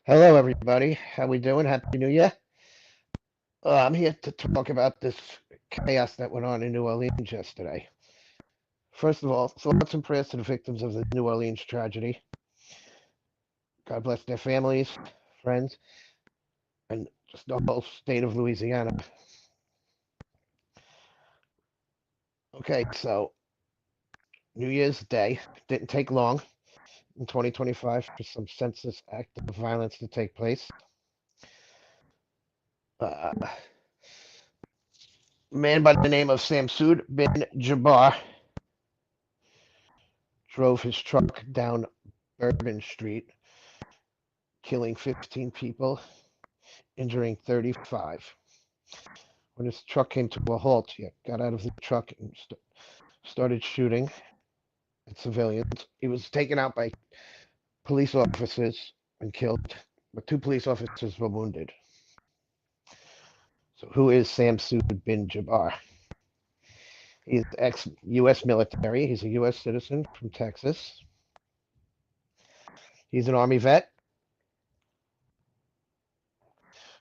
Hello, everybody. How we doing? Happy New Year. I'm here to talk about this chaos that went on in New Orleans yesterday. First of all, thoughts and prayers to the victims of the New Orleans tragedy. God bless their families, friends, and just the whole state of Louisiana. Okay, so New Year's Day didn't take long in 2025 for some senseless act of violence to take place. A man by the name of Samsud bin Jabbar drove his truck down Bourbon Street, killing 15 people, injuring 35. When his truck came to a halt, he got out of the truck and started shooting at civilians. He was taken out by police officers and killed, but two police officers were wounded. So, who is Samsud bin Jabbar? He's ex-U.S. military. He's a U.S. citizen from Texas. He's an Army vet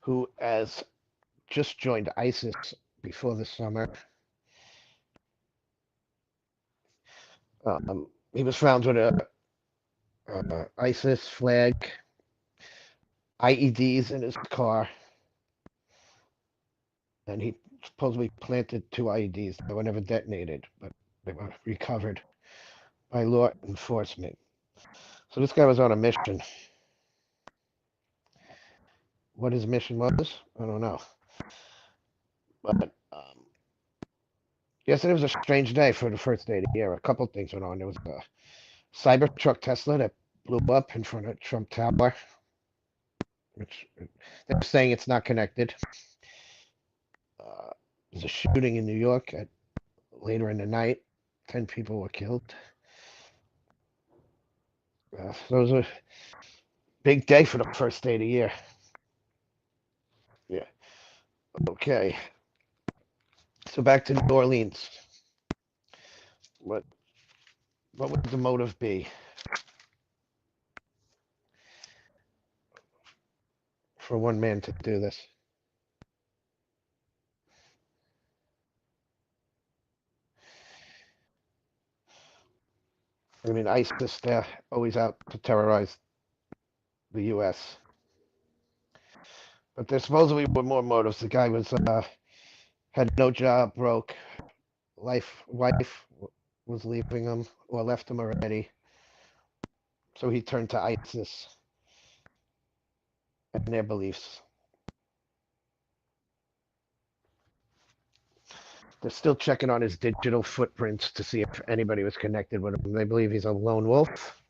who has just joined ISIS before the summer. He was found with a ISIS flag, IEDs in his car, and he supposedly planted two IEDs that were never detonated, but they were recovered by law enforcement. So this guy was on a mission. What his mission was, I don't know. But yesterday was a strange day for the first day of the year. A couple things went on. There was a Cybertruck Tesla that blew up in front of Trump Tower, which they're saying it's not connected. There's a shooting in New York later in the night. 10 people were killed. So it was a big day for the first day of the year. Yeah. Okay. So back to New Orleans. What what would the motive be for one man to do this? I mean, ISIS, they're always out to terrorize the U.S. But there supposedly were more motives. The guy was had no job, broke, wife was leaving him or left him already. So he turned to ISIS and their beliefs. They're still checking on his digital footprints to see if anybody was connected with him. They believe he's a lone wolf,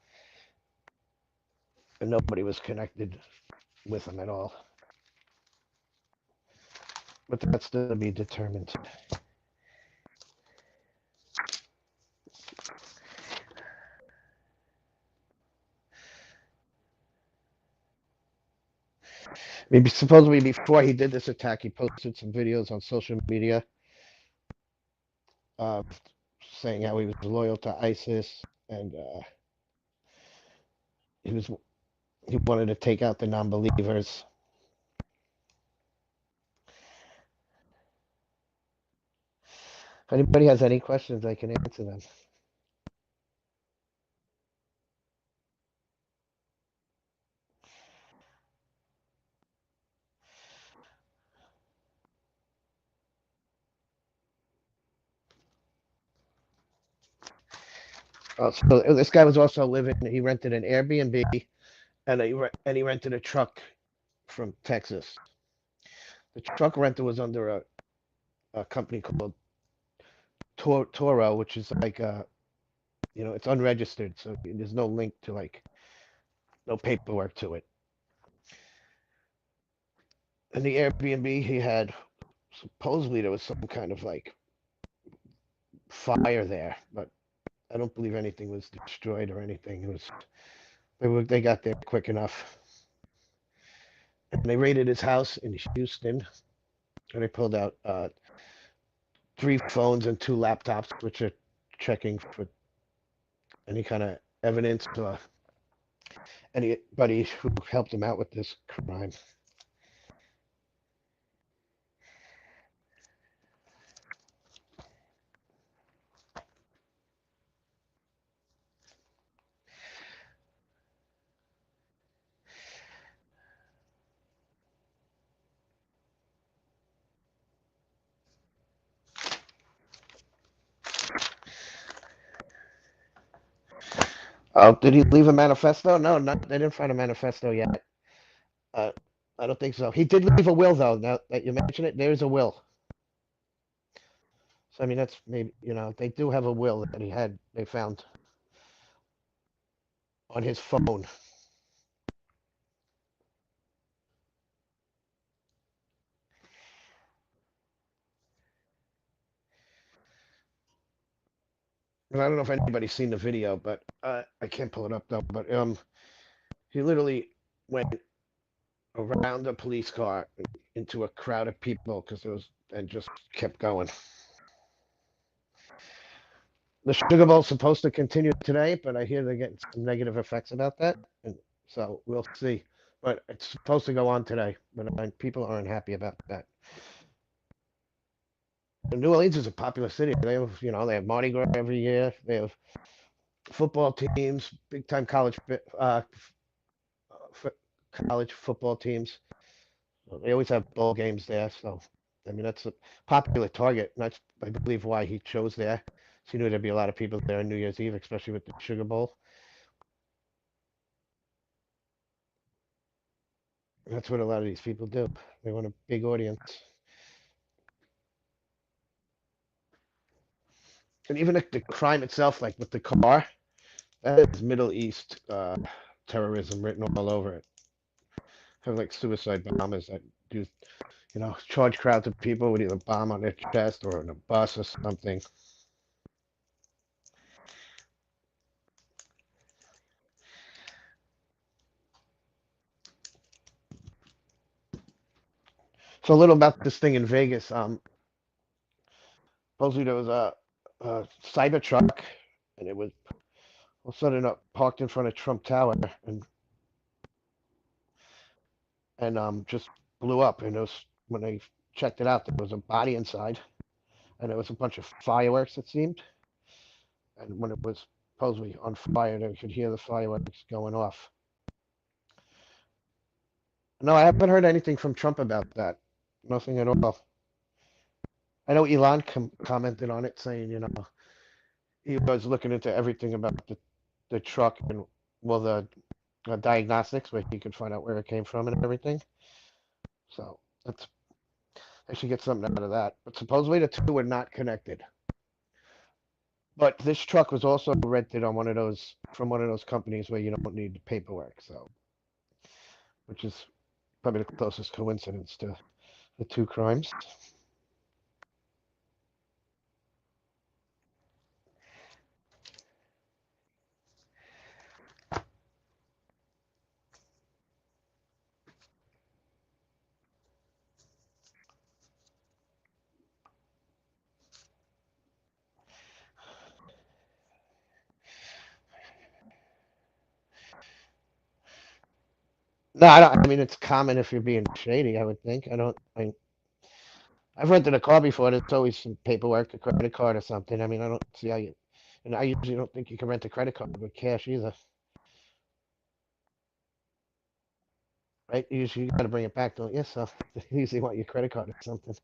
and nobody was connected with him at all. But that's still to be determined. Maybe supposedly before he did this attack, he posted some videos on social media uh, saying how he was loyal to ISIS and he wanted to take out the non-believers. If anybody has any questions, I can answer them. So this guy was also living. He rented an Airbnb and he rented a truck from Texas. The truck rental was under a company called Toro, which is like it's unregistered, so there's no link to no paperwork to it. And the Airbnb he had, supposedly there was some kind of fire there, but I don't believe anything was destroyed or anything. They got there quick enough. And they raided his house in Houston, and they pulled out three phones and two laptops, which are checking for any kind of evidence or anybody who helped him out with this crime. Oh, did he leave a manifesto? No, not. They didn't find a manifesto yet. Uh, I don't think so. He did leave a will, though. Now that you mention it, there's a will. So I mean, that's maybe they do have a will that he had. They found on his phone. And I don't know if anybody's seen the video, but I can't pull it up though. But he literally went around the police car into a crowd of people because it was and just kept going. The Sugar Bowl's supposed to continue today, but I hear they're getting some negative effects about that, and so we'll see. But it's supposed to go on today, but people aren't happy about that. And New Orleans is a popular city. They have Mardi Gras every year. They have football teams, big time college football teams. They always have bowl games there, so I mean that's a popular target. And that's I believe why he chose there. So he knew there'd be a lot of people there on New Year's Eve, especially with the Sugar Bowl. That's what a lot of these people do. They want a big audience. And even if the crime itself, like with the car, that is Middle East terrorism written all over it. Have like suicide bombers that do, charge crowds of people with either a bomb on their chest or in a bus or something. So a little about this thing in Vegas. Supposedly there was a cyber truck, and it was all of a sudden parked in front of Trump Tower, and just blew up. And it was when they checked it out, there was a body inside, and it was a bunch of fireworks. It seemed, and when it was supposedly on fire, they could hear the fireworks going off. No, I haven't heard anything from Trump about that. Nothing at all. I know Elon commented on it, saying he was looking into everything about the truck and well the diagnostics, where he could find out where it came from and everything. So that's I should get something out of that. But supposedly the two were not connected. But this truck was also rented on one of those companies where you don't need the paperwork. So, which is probably the closest coincidence to the two crimes. No, I don't. I mean, it's common if you're being shady. I would think. I don't. I've rented a car before. There's always some paperwork, a credit card or something. I mean, I don't see how you. And I usually don't think you can rent a credit card with cash either, right? Usually you got to bring it back, don't you? So they usually want your credit card or something.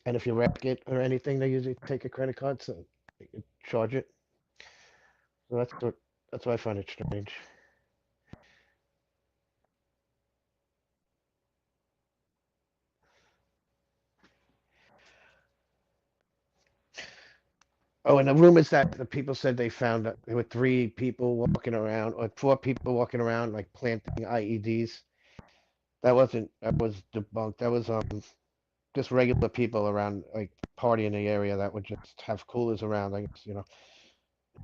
And if you wreck it or anything, they usually take a credit card so they can charge it. So that's why I find it strange. Oh, and the rumors that the people said they found that there were three people walking around, or four people walking around, like planting IEDs. That was debunked. That was just regular people around, like party in the area that would just have coolers around. I guess in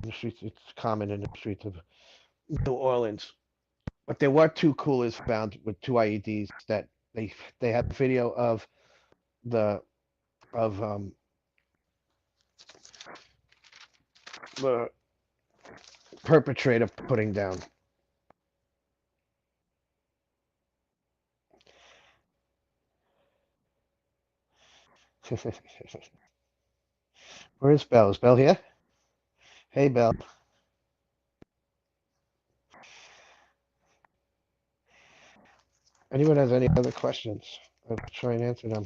the streets. It's common in the streets of New Orleans. But there were two coolers found with two IEDs that they had video of the of the perpetrator putting down. Where is Belle? Is Belle here? Hey, Belle. Anyone has any other questions? I'll try and answer them.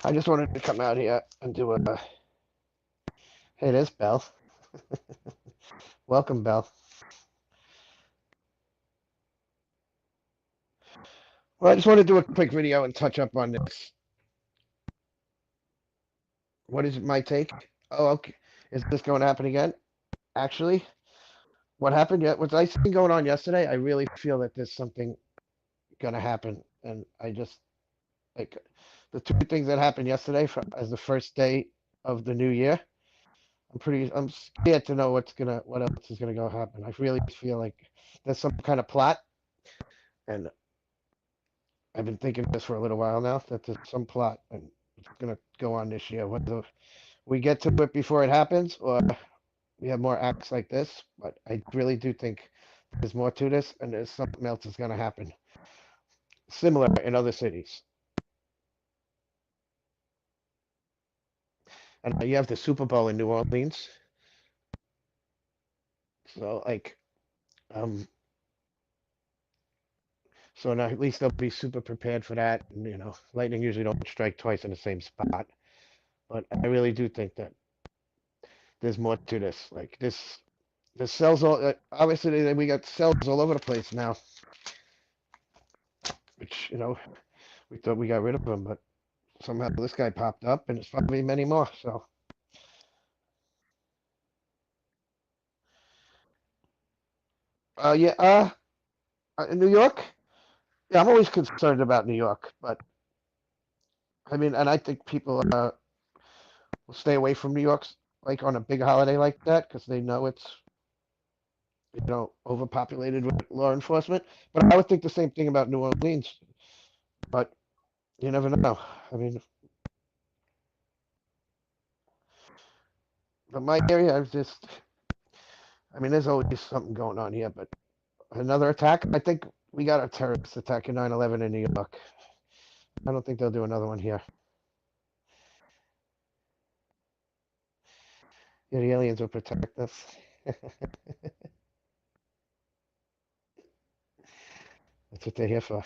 I just wanted to come out here and do a. Hey, there's Belle. Welcome, Belle. Well, I just want to do a quick video and touch up on this. What is my take? Oh, okay. Is this going to happen again? Actually, what happened yet? What's I seen going on yesterday? I really feel that there's something going to happen, and I just like the two things that happened yesterday as the first day of the new year. I'm scared to know what else is gonna go happen. I really feel like there's some kind of plot, and I've been thinking this for a little while now that there's some plot and it's gonna go on this year. Whether we get to it before it happens or we have more acts like this, but I really do think there's more to this, and there's something else that's gonna happen similar in other cities. And you have the Super Bowl in New Orleans, so like, um, so now at least they'll be super prepared for that. And, lightning usually don't strike twice in the same spot. But I really do think that there's more to this. Like this, the cells all obviously we got cells all over the place now, which we thought we got rid of them, but somehow this guy popped up, and it's probably many more. So, yeah, in New York, yeah, I'm always concerned about New York, but I mean, and I think people will stay away from New York, like on a big holiday like that, because they know it's overpopulated with law enforcement. But I would think the same thing about New Orleans. But you never know. I mean, but my area, I mean, there's always something going on here. But another attack, I think we got a terrorist attack in 9/11 in New York. I don't think they'll do another one here. Yeah, the aliens will protect us. That's what they're here for.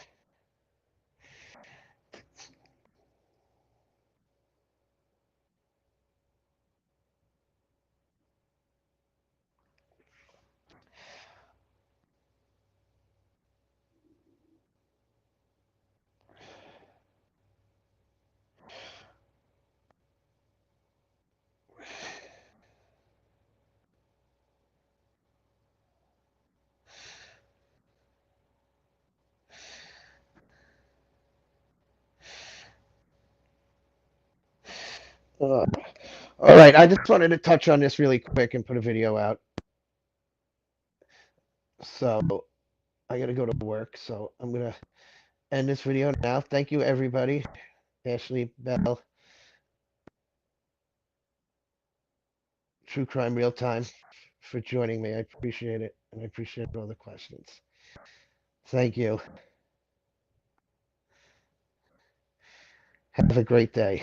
Uh, all right, I just wanted to touch on this really quick and put a video out. So I got to go to work. So I'm gonna end this video now. Thank you, everybody. Ashley, Bell, True Crime Real Time, for joining me. I appreciate it, and I appreciate all the questions. Thank you. Have a great day.